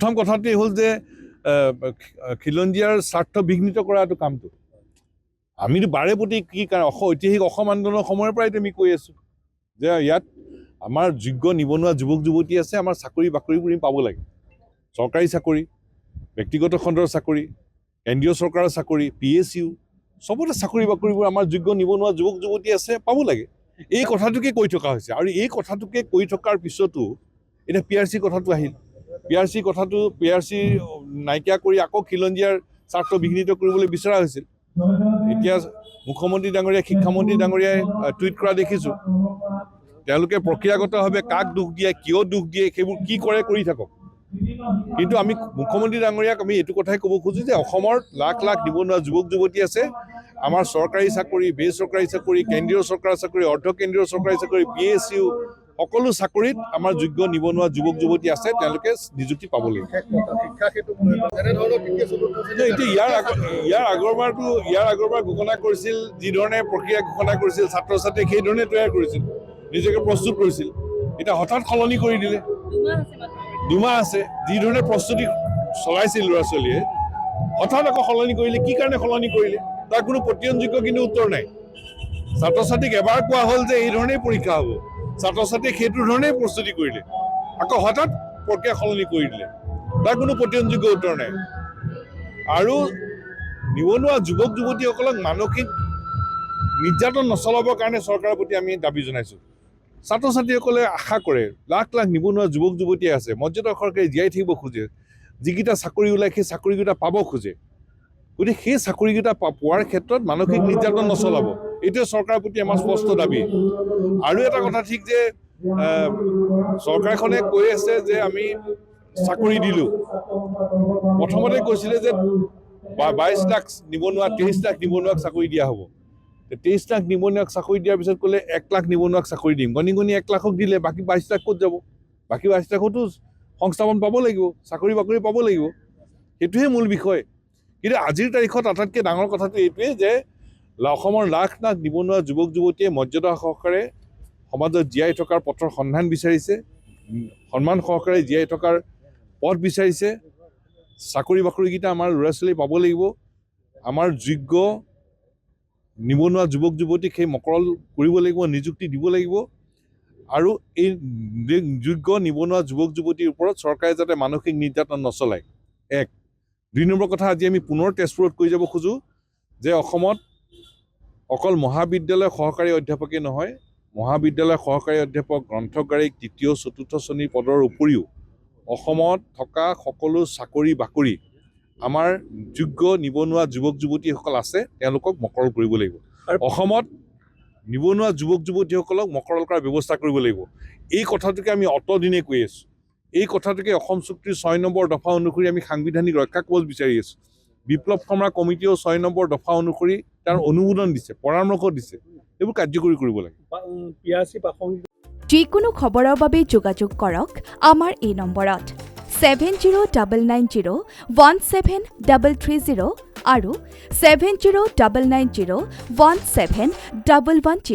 প্ৰথম কথাটোৱেই হ'ল যে খিলঞ্জীয়াৰ স্বাৰ্থ বিঘ্নিত কৰা এইটো কামটো আমিতো বাৰে প্ৰতি কি কাৰণ ঐতিহাসিক অসম আন্দোলনৰ সময়ৰ পৰাই আমি কৈ আছোঁ যে ইয়াত আমাৰ যোগ্য নিবনুৱা যুৱক যুৱতী আছে আমাৰ চাকৰি বাকৰিবোৰ পাব লাগে চৰকাৰী চাকৰি ব্যক্তিগত খণ্ডৰ চাকৰি কেন্দ্ৰীয় চৰকাৰৰ চাকৰি PSU চবতে চাকৰি বাকৰিবোৰ আমাৰ যোগ্য নিবনুৱা যুৱক যুৱতী আছে পাব লাগে এই কথাটোকে কৈ থকা হৈছে আৰু এই কথাটোকে কৈ থকাৰ পিছতো এতিয়া PRC কথাটো আহিল PRC নাইকিয়া কৰি আকৌ খিলঞ্জীয়াৰ স্বাৰ্থ বিঘ্নিত কৰিবলৈ বিচৰা হৈছিল এতিয়া মুখ্যমন্ত্ৰী ডাঙৰীয়া শিক্ষামন্ত্ৰী ডাঙৰীয়াই টুইট কৰা দেখিছোঁ তেওঁলোকে প্ৰক্ৰিয়াগতভাৱে কাক দুখ দিয়ে কিয় দুখ দিয়ে সেইবোৰ কি কৰে কৰি থাকক কিন্তু আমি মুখ্যমন্ত্ৰী ডাঙৰীয়াক আমি এইটো কথাই ক'ব খোজো যে অসমৰ লাখ লাখ নিবনুৱা যুৱক যুৱতী আছে আমাৰ চৰকাৰী চাকৰি বেচৰকাৰী চাকৰি কেন্দ্ৰীয় চৰকাৰৰ চাকৰি অৰ্ধ কেন্দ্ৰীয় চৰকাৰী চাকৰি PSU সকলো চাকৰিত আমাৰ যোগ্য নিবনুৱা যুৱক যুৱতী আছে তেওঁলোকে নিযুক্তি পাব লাগিব এতিয়া ইয়াৰ আগৰবাৰ ঘোষণা কৰিছিল যিধৰণে প্ৰক্ৰিয়া ঘোষণা কৰিছিল ছাত্ৰ ছাত্ৰীয়ে সেইধৰণে তৈয়াৰ কৰিছিল নিজকে প্ৰস্তুত কৰিছিল এতিয়া হঠাৎ সলনি কৰি দিলে দুমাহ আছে যিধৰণে প্ৰস্তুতি চলাইছিল ল'ৰা ছোৱালীয়ে হঠাৎ আকৌ সলনি কৰিলে কি কাৰণে সলনি কৰিলে তাৰ কোনো প্ৰত্যয়নযোগ্য কিন্তু উত্তৰ নাই ছাত্ৰ ছাত্ৰীক এবাৰ কোৱা হ'ল যে এই ধৰণেই পৰীক্ষা হ'ব ছাত্ৰ ছাত্ৰীয়ে সেইটো ধৰণেই প্ৰস্তুতি কৰিলে আকৌ হঠাৎ প্ৰক্ৰিয়া সলনি কৰি দিলে তাৰ কোনো প্ৰত্যয়নযোগ্য উত্তৰ নাই আৰু নিবনুৱা যুৱক যুৱতীসকলক মানসিক নিৰ্যাতন নচলাবৰ কাৰণে চৰকাৰৰ প্ৰতি আমি দাবী জনাইছোঁ ছাত্ৰ ছাত্ৰীসকলে আশা কৰে লাখ লাখ নিবনুৱা যুৱক যুৱতী আছে মৰ্যাদা সহকাৰে জীয়াই থাকিব খোজে যিকেইটা চাকৰি ওলায় সেই চাকৰিকেইটা পাব খোজে গতিকে সেই চাকৰিকেইটা পোৱাৰ ক্ষেত্ৰত মানসিক নিৰ্যাতন নচলাব এইটোৱে চৰকাৰৰ প্ৰতি আমাৰ স্পষ্ট দাবী আৰু এটা কথা ঠিক যে চৰকাৰখনে কৈ আছে যে আমি চাকৰি দিলোঁ প্ৰথমতে কৈছিলে যে 22 লাখ নিবনুৱা 23 লাখ নিবনুৱাক চাকৰি দিয়া হ'ব 23 লাখ নিবনুৱাক চাকৰি দিয়াৰ পিছত ক'লে 1 লাখ নিবনুৱাক চাকৰি দিম গণি 1 লাখক দিলে বাকী 22 লাখ ক'ত যাব বাকী 22 লাখতো সংস্থাপন পাব লাগিব চাকৰি বাকৰি পাব লাগিব সেইটোহে মূল বিষয় কিন্তু আজিৰ তাৰিখত আটাইতকৈ ডাঙৰ কথাটো এইটোৱে যে অসমৰ লাখ লাখ নিবনুৱা যুৱক যুৱতীয়ে মৰ্যাদা সহকাৰে সমাজত জীয়াই থকাৰ পথৰ সন্ধান বিচাৰিছে সন্মান সহকাৰে জীয়াই থকাৰ পথ বিচাৰিছে চাকৰি বাকৰিকেইটা আমাৰ ল'ৰা ছোৱালী পাব লাগিব আমাৰ যোগ্য নিবনুৱা যুৱক যুৱতীক সেই মকৰল কৰিব লাগিব নিযুক্তি দিব লাগিব আৰু এই যোগ্য নিবনুৱা যুৱক যুৱতীৰ ওপৰত চৰকাৰে যাতে মানসিক নিৰ্যাতন নচলায় এক 2 নম্বৰ কথা আজি আমি পুনৰ তেজপুৰত কৈ যাব খোজোঁ যে অসমত অকল মহাবিদ্যালয় সহকাৰী অধ্যাপকেই নহয় মহাবিদ্যালয় সহকাৰী অধ্যাপক গ্ৰন্থকাৰী 3য় 4ৰ্থ শ্ৰেণীৰ পদৰ উপৰিও অসমত থকা সকলো চাকৰি বাকৰি আমাৰ যোগ্য নিবনুৱা যুৱক যুৱতীসকল আছে তেওঁলোকক মকৰল কৰিব লাগিব অসমত নিবনুৱা যুৱক যুৱতীসকলক মকৰল কৰাৰ ব্যৱস্থা কৰিব লাগিব এই কথাটোকে আমি অতদিনে কৈ আছোঁ এই কথাটোকে অসম চুক্তিৰ 6 নম্বৰ দফা অনুসৰি আমি সাংবিধানিক ৰক্ষা কবচ বিচাৰি আছোঁ বিপ্লৱ কমৰা কমিটিয়েও 6 নম্বৰ দফা অনুসৰি তাৰ অনুমোদন দিছে পৰামৰ্শ দিছে এইবোৰ কাৰ্যকৰী কৰিব লাগে যিকোনো খবৰৰ বাবে যোগাযোগ কৰক আমাৰ এই নম্বৰত 7099017330 আৰু 7099017110